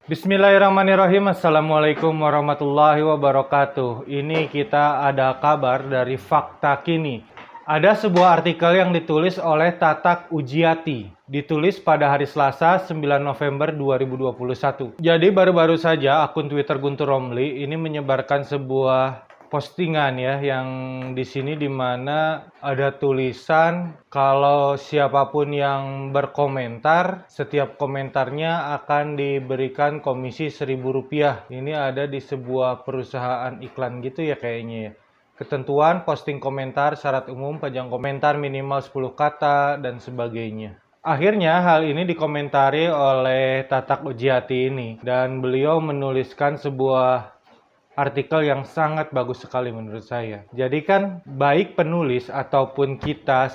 Bismillahirrahmanirrahim. Assalamualaikum warahmatullahi wabarakatuh. Ini kita ada kabar dari Fakta Kini. Ada sebuah artikel yang ditulis oleh Tatak Ujiati. Ditulis pada hari Selasa 9 November 2021. Jadi baru-baru saja akun Twitter Guntur Romli ini menyebarkan sebuah postingan ya, yang di sini dimana ada tulisan kalau siapapun yang berkomentar, setiap komentarnya akan diberikan komisi Rp1.000. Ini ada di sebuah perusahaan iklan gitu ya kayaknya ya. Ketentuan posting komentar, syarat umum, panjang komentar minimal 10 kata dan sebagainya. Akhirnya hal ini dikomentari oleh Tatak Ujiati ini, dan beliau menuliskan sebuah artikel yang sangat bagus sekali menurut saya. Jadi kan baik penulis ataupun kita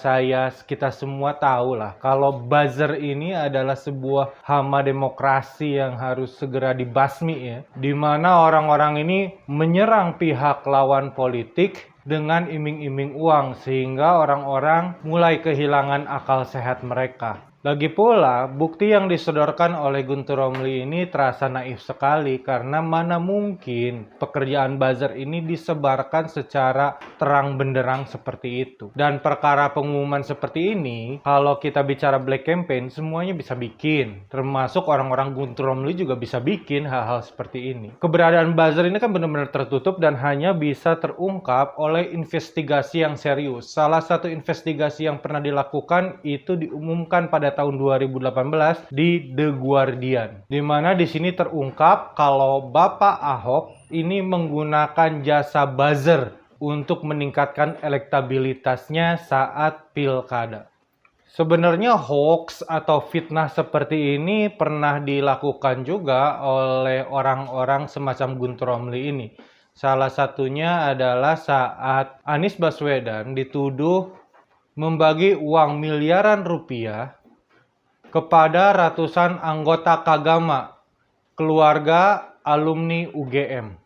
semua tahu lah kalau buzzer ini adalah sebuah hama demokrasi yang harus segera dibasmi ya. Di mana orang-orang ini menyerang pihak lawan politik dengan iming-iming uang sehingga orang-orang mulai kehilangan akal sehat mereka. Lagi pula, bukti yang disodorkan oleh Guntur Romli ini terasa naif sekali karena mana mungkin pekerjaan buzzer ini disebarkan secara terang benderang seperti itu. Dan perkara pengumuman seperti ini, kalau kita bicara black campaign, semuanya bisa bikin. Termasuk orang-orang Guntur Romli juga bisa bikin hal-hal seperti ini. Keberadaan buzzer ini kan benar-benar tertutup dan hanya bisa terungkap oleh investigasi yang serius. Salah satu investigasi yang pernah dilakukan itu diumumkan pada tahun 2018 di The Guardian, di mana di sini terungkap kalau Bapak Ahok ini menggunakan jasa buzzer untuk meningkatkan elektabilitasnya saat pilkada. Sebenarnya hoax atau fitnah seperti ini pernah dilakukan juga oleh orang-orang semacam Guntur Romli ini. Salah satunya adalah saat Anies Baswedan dituduh membagi uang miliaran rupiah kepada ratusan anggota Kagama, keluarga alumni UGM.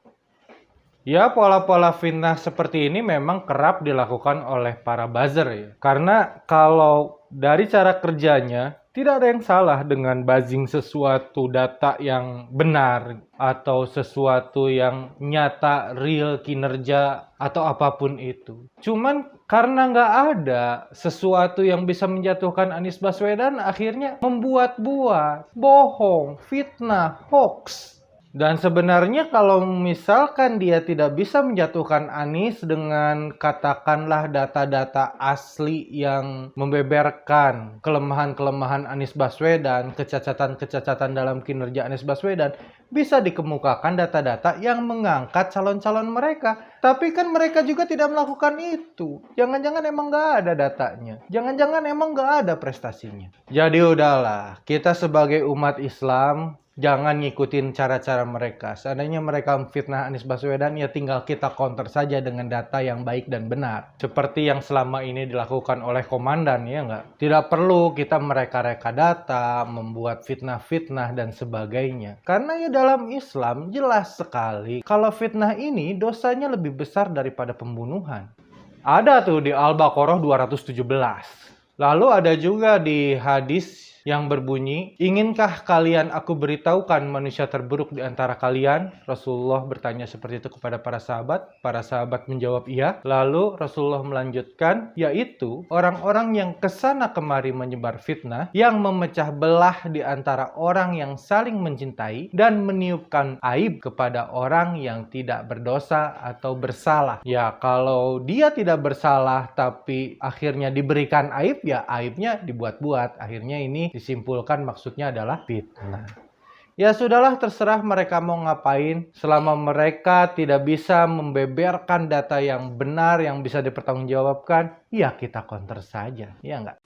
Ya, pola-pola fitnah seperti ini memang kerap dilakukan oleh para buzzer ya. Karena kalau dari cara kerjanya, tidak ada yang salah dengan buzzing sesuatu data yang benar atau sesuatu yang nyata, real, kinerja, atau apapun itu. Cuman karena nggak ada sesuatu yang bisa menjatuhkan Anies Baswedan, akhirnya membuat-buat, bohong, fitnah, hoax. Dan sebenarnya kalau misalkan dia tidak bisa menjatuhkan Anies dengan katakanlah data-data asli yang membeberkan kelemahan-kelemahan Anies Baswedan, kecacatan-kecacatan dalam kinerja Anies Baswedan, bisa dikemukakan data-data yang mengangkat calon-calon mereka. Tapi kan mereka juga tidak melakukan itu. Jangan-jangan emang nggak ada datanya. Jangan-jangan emang nggak ada prestasinya. Jadi udahlah, kita sebagai umat Islam jangan ngikutin cara-cara mereka. Seandainya mereka memfitnah Anies Baswedan, ya tinggal kita counter saja dengan data yang baik dan benar. Seperti yang selama ini dilakukan oleh komandan, ya nggak? Tidak perlu kita mereka-reka data, membuat fitnah-fitnah dan sebagainya. Karena ya dalam Islam jelas sekali, kalau fitnah ini dosanya lebih besar daripada pembunuhan. Ada tuh di Al-Baqarah 217. Lalu ada juga di hadis yang berbunyi, "Inginkah kalian aku beritahukan manusia terburuk di antara kalian?" Rasulullah bertanya seperti itu kepada para sahabat. Para sahabat menjawab iya. Lalu Rasulullah melanjutkan, yaitu orang-orang yang kesana kemari menyebar fitnah, yang memecah belah di antara orang yang saling mencintai dan meniupkan aib kepada orang yang tidak berdosa atau bersalah. Ya, kalau dia tidak bersalah tapi akhirnya diberikan aib, ya aibnya dibuat-buat. Akhirnya ini disimpulkan maksudnya adalah fitnah. Ya sudahlah, terserah mereka mau ngapain. Selama mereka tidak bisa membeberkan data yang benar, yang bisa dipertanggungjawabkan, ya kita counter saja, ya enggak?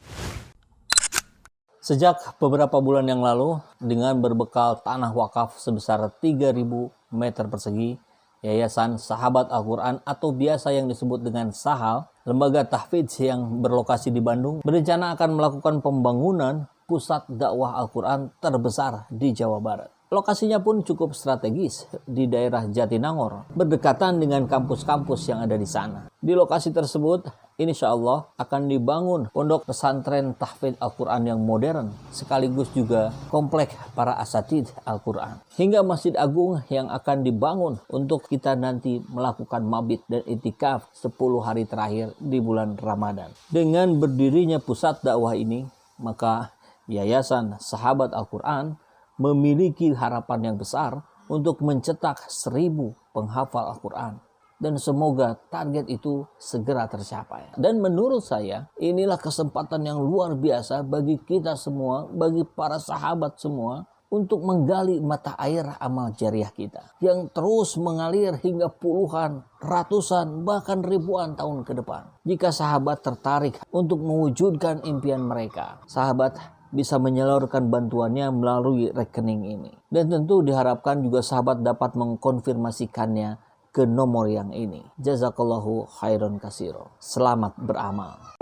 Sejak beberapa bulan yang lalu, dengan berbekal tanah wakaf sebesar 3.000 meter persegi, Yayasan Sahabat Al-Quran atau biasa yang disebut dengan Sahal, lembaga tahfidz yang berlokasi di Bandung, berencana akan melakukan pembangunan pusat dakwah Al-Quran terbesar di Jawa Barat. Lokasinya pun cukup strategis di daerah Jatinangor, berdekatan dengan kampus-kampus yang ada di sana. Di lokasi tersebut insya Allah akan dibangun pondok pesantren tahfidz Al-Quran yang modern, sekaligus juga komplek para asatidz Al-Quran. Hingga Masjid Agung yang akan dibangun untuk kita nanti melakukan mabit dan itikaf 10 hari terakhir di bulan Ramadan. Dengan berdirinya pusat dakwah ini, maka Yayasan Sahabat Al-Quran memiliki harapan yang besar untuk mencetak 1000 penghafal Al-Quran. Dan semoga target itu segera tercapai. Dan menurut saya, inilah kesempatan yang luar biasa bagi kita semua, bagi para sahabat semua, untuk menggali mata air amal jariah kita yang terus mengalir hingga puluhan, ratusan, bahkan ribuan tahun ke depan. Jika sahabat tertarik untuk mewujudkan impian mereka, sahabat bisa menyalurkan bantuannya melalui rekening ini. Dan tentu diharapkan juga sahabat dapat mengkonfirmasikannya ke nomor yang ini. Jazakallahu khairan katsiro. Selamat beramal.